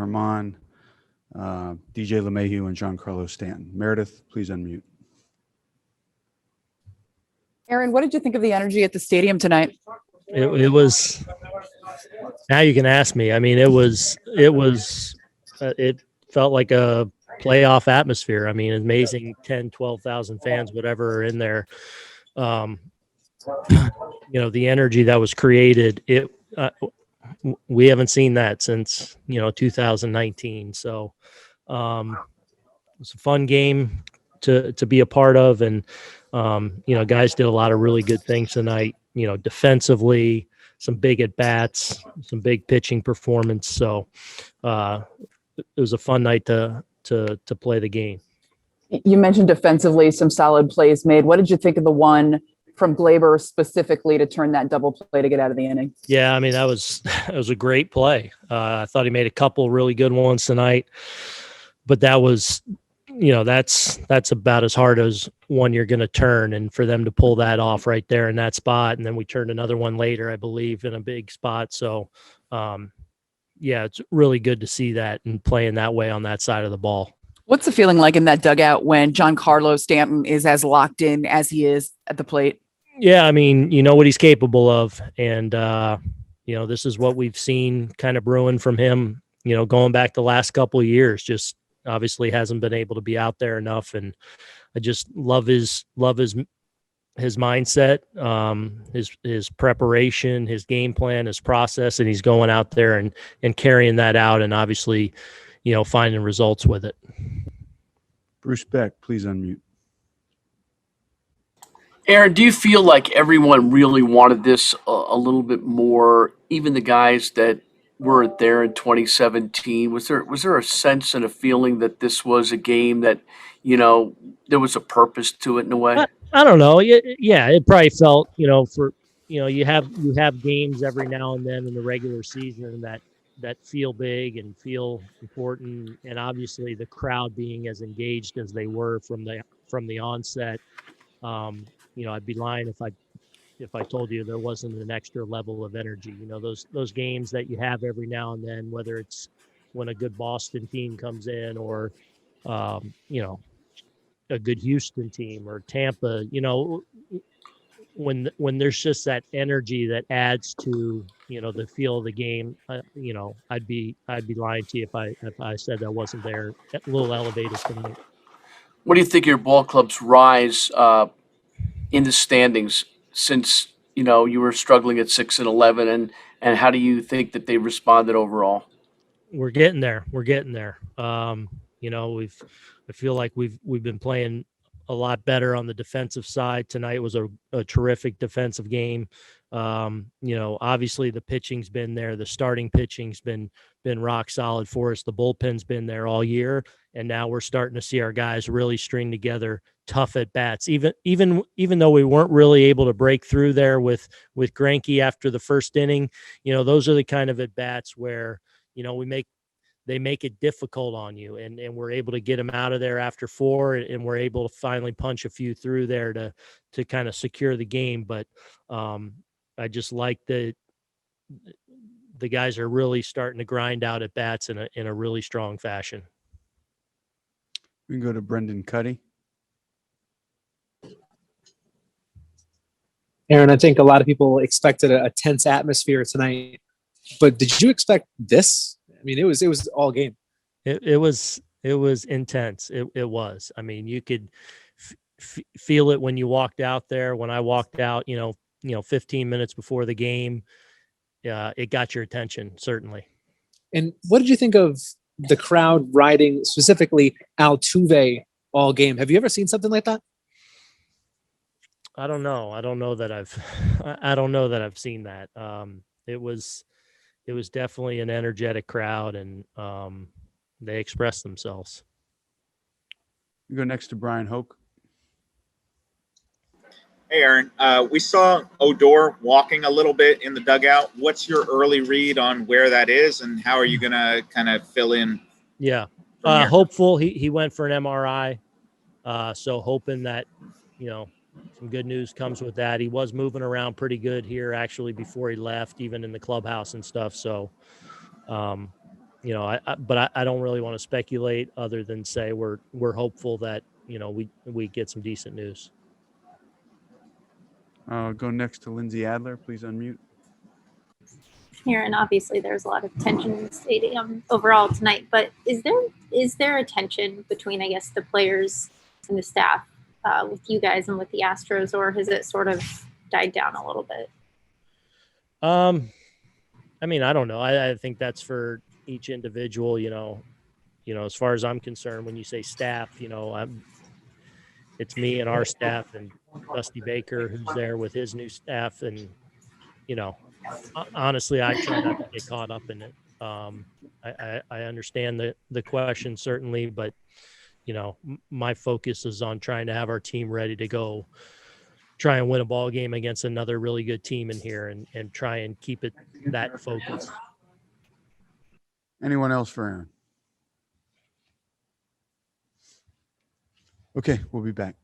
Herman, DJ LeMahieu, and Giancarlo Stanton. Meredith, please unmute. Aaron, what did you think of the energy at the stadium tonight? It was. Now you can ask me. I mean, it felt like a playoff atmosphere. I mean, amazing 10, 12,000 fans, whatever are in there. The energy that was created, we haven't seen that since, 2019. So it was a fun game to be a part of. And, guys did a lot of really good things tonight, defensively, some big at bats, some big pitching performance. So it was a fun night to play the game. You mentioned defensively some solid plays made. What did you think of the one from Glaber specifically to turn that double play to get out of the inning? Yeah, I mean, that was a great play. I thought he made a couple really good ones tonight, but that was, that's about as hard as one you're going to turn, and for them to pull that off right there in that spot. And then we turned another one later, I believe, in a big spot. So, it's really good to see that and playing that way on that side of the ball. What's the feeling like in that dugout when Giancarlo Stanton is as locked in as he is at the plate? Yeah, I mean, you know what he's capable of. And, this is what we've seen kind of brewing from him, going back the last couple of years. Just obviously hasn't been able to be out there enough. And I just love his mindset, his preparation, his game plan, his process, and he's going out there and carrying that out and obviously, finding results with it. Bruce Beck, please unmute. Aaron, do you feel like everyone really wanted this a little bit more, even the guys that weren't there in 2017? Was there a sense and a feeling that this was a game that, there was a purpose to it in a way? I don't know. Yeah, it probably felt, you have games every now and then in the regular season that feel big and feel important, and obviously the crowd being as engaged as they were from the onset. I'd be lying if I told you there wasn't an extra level of energy. Those games that you have every now and then, whether it's when a good Boston team comes in or a good Houston team or Tampa, when there's just that energy that adds to the feel of the game, I'd be lying to you if I said that wasn't there, a little elevated tonight. What do you think of your ball club's rise in the standings since you were struggling at 6-11, and how do you think that they responded overall? We're getting there. I feel like we've been playing a lot better on the defensive side. Tonight was a terrific defensive game. Obviously the pitching's been there. The starting pitching's been rock solid for us. The bullpen's been there all year, and now we're starting to see our guys really string together tough at bats. Even though we weren't really able to break through there with Greinke after the first inning, those are the kind of at bats where they make it difficult on you, and we're able to get them out of there after 4, and we're able to finally punch a few through there to kind of secure the game. But I just like the guys are really starting to grind out at bats in a really strong fashion. We can go to Brendan Cuddy. Aaron, I think a lot of people expected a tense atmosphere tonight, but did you expect this? I mean, it was all game. It was intense. It was. I mean, you could feel it when you walked out there. When I walked out, 15 minutes before the game, it got your attention, certainly. And what did you think of the crowd riding specifically Altuve all game? Have you ever seen something like that? I don't know. I don't know that I've seen that. It was definitely an energetic crowd, and they expressed themselves. We go next to Brian Hoke. Hey, Aaron. We saw Odor walking a little bit in the dugout. What's your early read on where that is, and how are you going to kind of fill in? Yeah. Hopeful. He went for an MRI. So hoping that, some good news comes with that. He was moving around pretty good here, actually, before he left, even in the clubhouse and stuff. So But I don't really want to speculate other than say we're hopeful that, we get some decent news. Go next to Lindsay Adler. Please unmute. Here, and obviously there's a lot of tension in the stadium overall tonight, but is there a tension between, I guess, the players and the staff with you guys and with the Astros, or has it sort of died down a little bit? I mean, I don't know. I think that's for each individual, as far as I'm concerned. When you say staff, it's me and our staff and Dusty Baker, who's there with his new staff. And, honestly, I try not to get caught up in it. I understand the question, certainly, but, my focus is on trying to have our team ready to go try and win a ball game against another really good team in here and try and keep it that focus. Anyone else for Aaron? Okay, we'll be back.